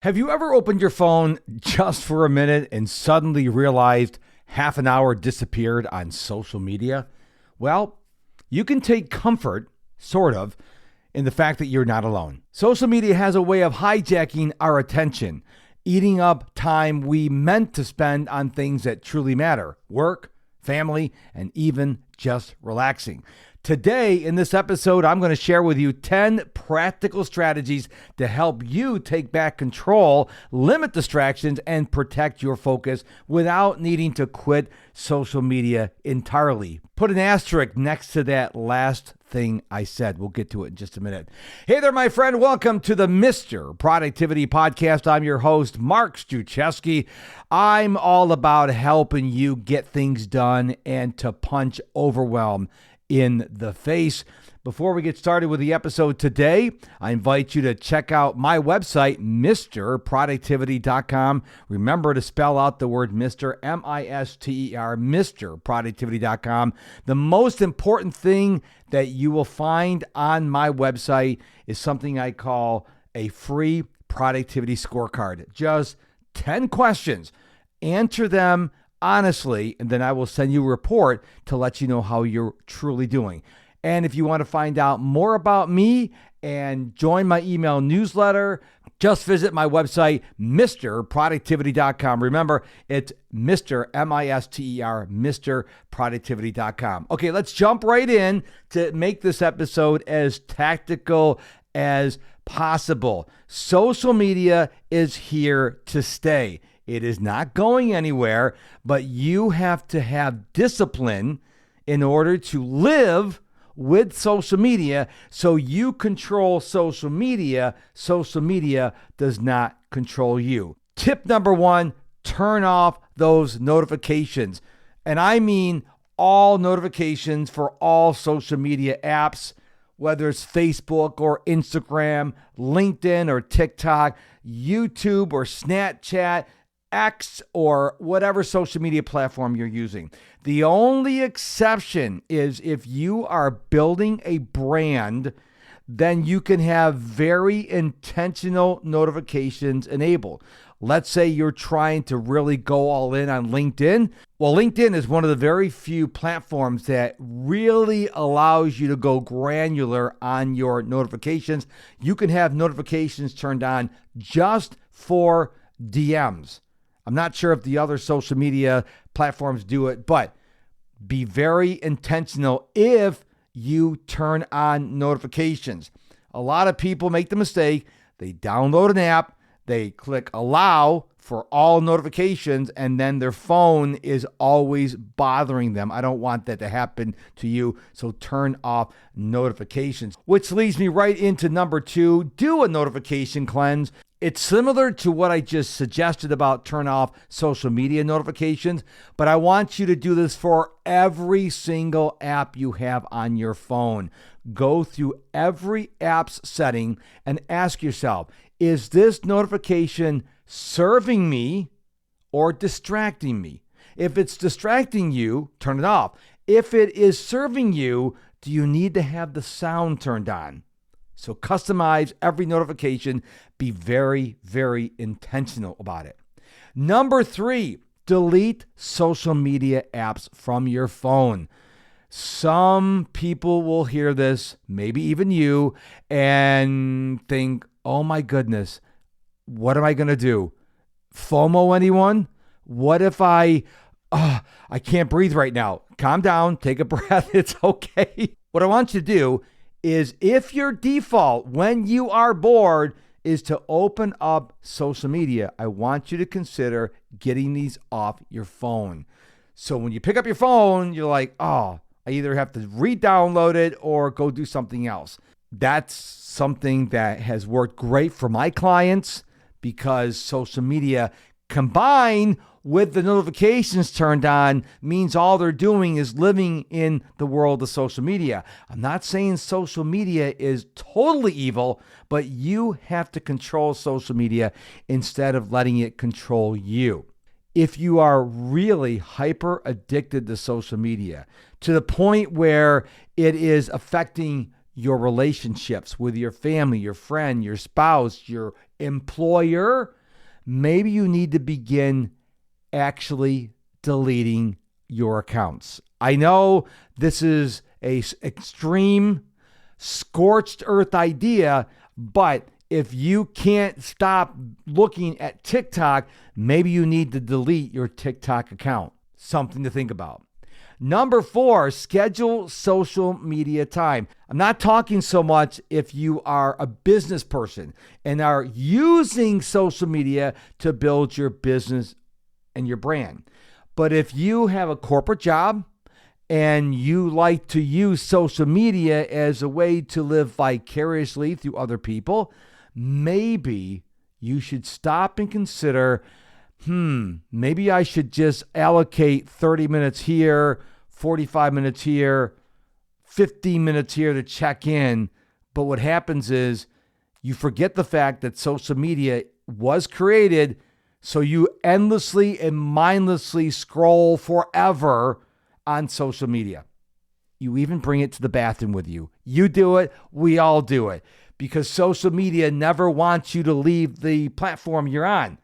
Have you ever opened your phone just for a minute and suddenly realized half an hour disappeared on social media? Well, you can take comfort, sort of, in the fact that you're not alone. Social media has a way of hijacking our attention, eating up time we meant to spend on things that truly matter: work, family, and even just relaxing. Today, in this episode, I'm going to share with you 10 practical strategies to help you take back control, limit distractions, and protect your focus without needing to quit social media entirely. Put an asterisk next to that last thing I said. We'll get to it in just a minute. Hey there, my friend. Welcome to the Mr. Productivity Podcast. I'm your host, Mark Struczewski. I'm all about helping you get things done and to punch overwhelm in the face. Before we get started with the episode today, I invite you to check out my website, MrProductivity.com. Remember to spell out the word Mr., M-I-S-T-E-R, MrProductivity.com. The most important thing that you will find on my website is something I call a free productivity scorecard. Just 10 questions. Answer them honestly, and then I will send you a report to let you know how you're truly doing. And if you want to find out more about me and join my email newsletter, just visit my website, MrProductivity.com. Remember, it's Mr., M-I-S-T-E-R, MrProductivity.com. Okay, let's jump right in to make this episode as tactical as possible. Social media is here to stay. It is not going anywhere, but you have to have discipline in order to live with social media so you control social media. Social media does not control you. Tip number 1, turn off those notifications. And I mean all notifications for all social media apps, whether it's Facebook or Instagram, LinkedIn or TikTok, YouTube or Snapchat, X, or whatever social media platform you're using. The only exception is if you are building a brand, then you can have very intentional notifications enabled. Let's say you're trying to really go all in on LinkedIn. Well, LinkedIn is one of the very few platforms that really allows you to go granular on your notifications. You can have notifications turned on just for DMs. I'm not sure if the other social media platforms do it, but be very intentional if you turn on notifications. A lot of people make the mistake. They download an app, they click allow for all notifications, and then their phone is always bothering them. I don't want that to happen to you, so turn off notifications. Which leads me right into number 2, do a notification cleanse. It's similar to what I just suggested about turn off social media notifications, but I want you to do this for every single app you have on your phone. Go through every app's setting and ask yourself, is this notification serving me or distracting me? If it's distracting you, turn it off. If it is serving you, do you need to have the sound turned on? So customize every notification. Be very, very intentional about it. Number 3, delete social media apps from your phone. Some people will hear this, maybe even you, and think, oh my goodness, what am I going to do? FOMO anyone? What if I can't breathe right now? Calm down, take a breath. It's okay. What I want you to do is, if your default when you are bored is to open up social media, I want you to consider getting these off your phone. So when you pick up your phone, you're like, I either have to re-download it or go do something else. That's something that has worked great for my clients because social media combined with the notifications turned on means all they're doing is living in the world of social media. I'm not saying social media is totally evil, but you have to control social media instead of letting it control you. If you are really hyper addicted to social media to the point where it is affecting your relationships with your family, your friend, your spouse, your Employer, maybe you need to begin actually deleting your accounts. I know this is a extreme scorched earth idea, but if you can't stop looking at TikTok, maybe you need to delete your TikTok account. Something to think about. Number 4, schedule social media time. I'm not talking so much if you are a business person and are using social media to build your business and your brand. But if you have a corporate job and you like to use social media as a way to live vicariously through other people, maybe you should stop and consider, maybe I should just allocate 30 minutes here, 45 minutes here, 15 minutes here to check in. But what happens is you forget the fact that social media was created so you endlessly and mindlessly scroll forever on social media. You even bring it to the bathroom with you. You do it, we all do it, because social media never wants you to leave the platform you're on.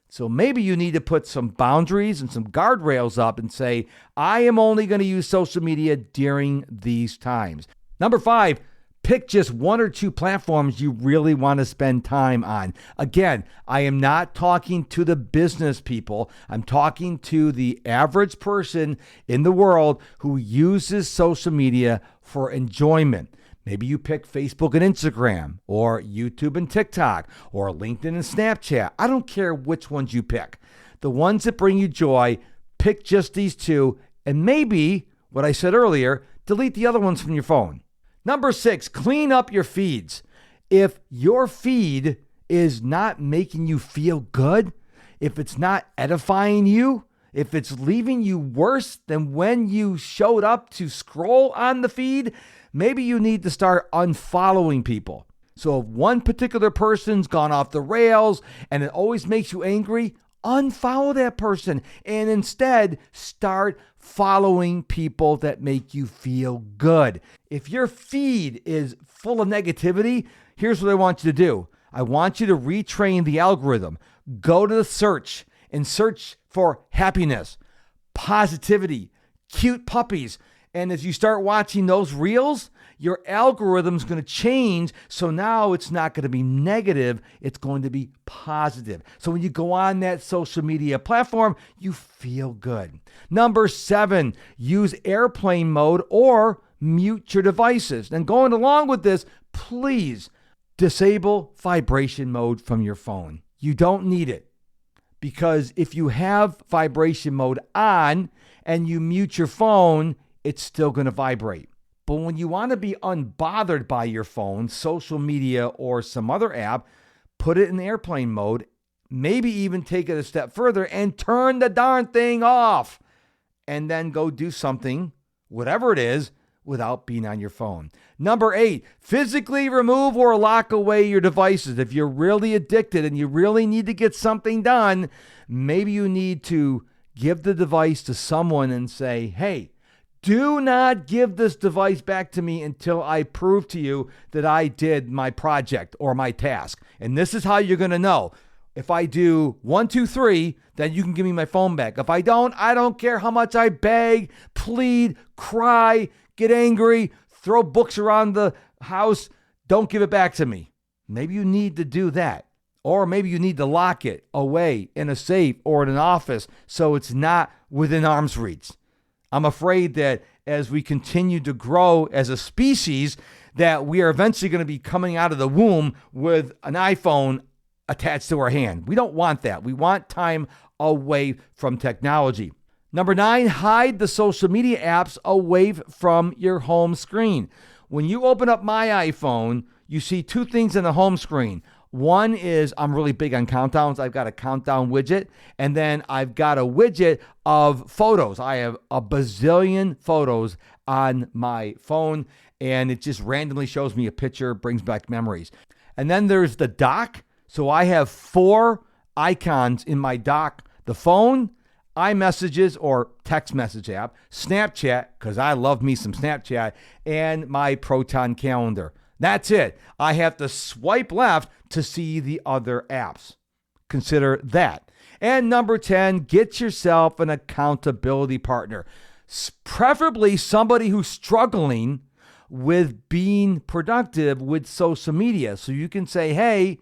So maybe you need to put some boundaries and some guardrails up and say, I am only going to use social media during these times. Number 5, pick just 1 or 2 platforms you really want to spend time on. Again, I am not talking to the business people. I'm talking to the average person in the world who uses social media for enjoyment. Maybe you pick Facebook and Instagram, or YouTube and TikTok, or LinkedIn and Snapchat. I don't care which ones you pick. The ones that bring you joy, pick just these 2, and maybe, what I said earlier, delete the other ones from your phone. Number 6, clean up your feeds. If your feed is not making you feel good, if it's not edifying you, if it's leaving you worse than when you showed up to scroll on the feed, maybe you need to start unfollowing people. So if one particular person's gone off the rails and it always makes you angry, unfollow that person and instead start following people that make you feel good. If your feed is full of negativity, here's what I want you to do. I want you to retrain the algorithm. Go to the search and search for happiness, positivity, cute puppies. And as you start watching those reels, your algorithm's going to change. So now it's not going to be negative. It's going to be positive. So when you go on that social media platform, you feel good. Number 7, use airplane mode or mute your devices. And going along with this, please disable vibration mode from your phone. You don't need it. Because if you have vibration mode on and you mute your phone, it's still going to vibrate. But when you want to be unbothered by your phone, social media, or some other app, put it in airplane mode, maybe even take it a step further and turn the darn thing off. And then go do something, whatever it is, without being on your phone. Number 8, physically remove or lock away your devices. If you're really addicted and you really need to get something done, maybe you need to give the device to someone and say, hey, do not give this device back to me until I prove to you that I did my project or my task. And this is how you're going to know. If I do 1, 2, 3, then you can give me my phone back. If I don't care how much I beg, plead, cry, get angry, throw books around the house, don't give it back to me. Maybe you need to do that. Or maybe you need to lock it away in a safe or in an office so it's not within arm's reach. I'm afraid that as we continue to grow as a species, that we are eventually going to be coming out of the womb with an iPhone attached to our hand. We don't want that. We want time away from technology. Number 9, hide the social media apps away from your home screen. When you open up my iPhone, you see 2 things in the home screen. One is I'm really big on countdowns. I've got a countdown widget, and then I've got a widget of photos. I have a bazillion photos on my phone, and it just randomly shows me a picture, brings back memories. And then there's the dock. So I have 4 icons in my dock: the phone, iMessages or text message app, Snapchat, because I love me some Snapchat, and my Proton calendar. That's it. I have to swipe left to see the other apps. Consider that. And number 10, get yourself an accountability partner, preferably somebody who's struggling with being productive with social media. So you can say, hey,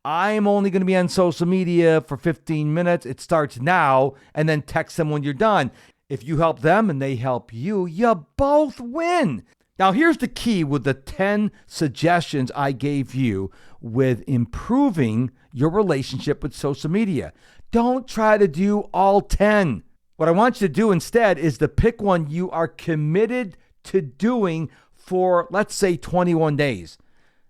I'm only going to be on social media for 15 minutes. It starts now, and then text them when you're done. If you help them and they help you, you both win. Now, here's the key with the 10 suggestions I gave you with improving your relationship with social media. Don't try to do all 10. What I want you to do instead is to pick one you are committed to doing for, let's say, 21 days.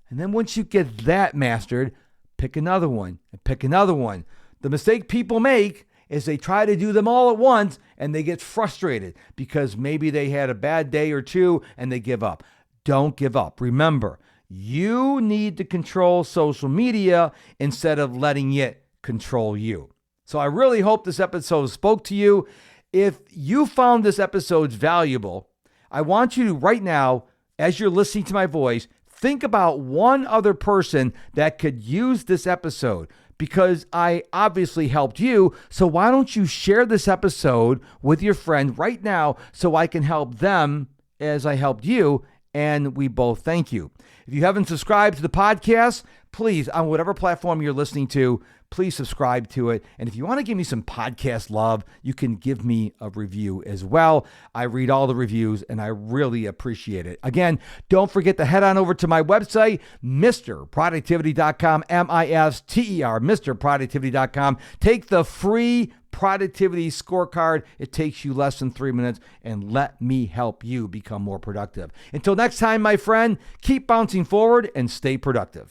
And then once you get that mastered, pick another one and pick another one. The mistake people make is they try to do them all at once and they get frustrated because maybe they had a bad day or two and they give up. Don't give up. Remember, you need to control social media instead of letting it control you. So I really hope this episode spoke to you. If you found this episode valuable, I want you to right now, as you're listening to my voice, think about one other person that could use this episode, because I obviously helped you. So why don't you share this episode with your friend right now so I can help them as I helped you, and we both thank you. If you haven't subscribed to the podcast, please, on whatever platform you're listening to, please subscribe to it. And if you want to give me some podcast love, you can give me a review as well. I read all the reviews and I really appreciate it. Again, don't forget to head on over to my website, MrProductivity.com, M-I-S-T-E-R, MrProductivity.com. Take the free productivity scorecard. It takes you less than 3 minutes, and let me help you become more productive. Until next time, my friend, keep bouncing forward and stay productive.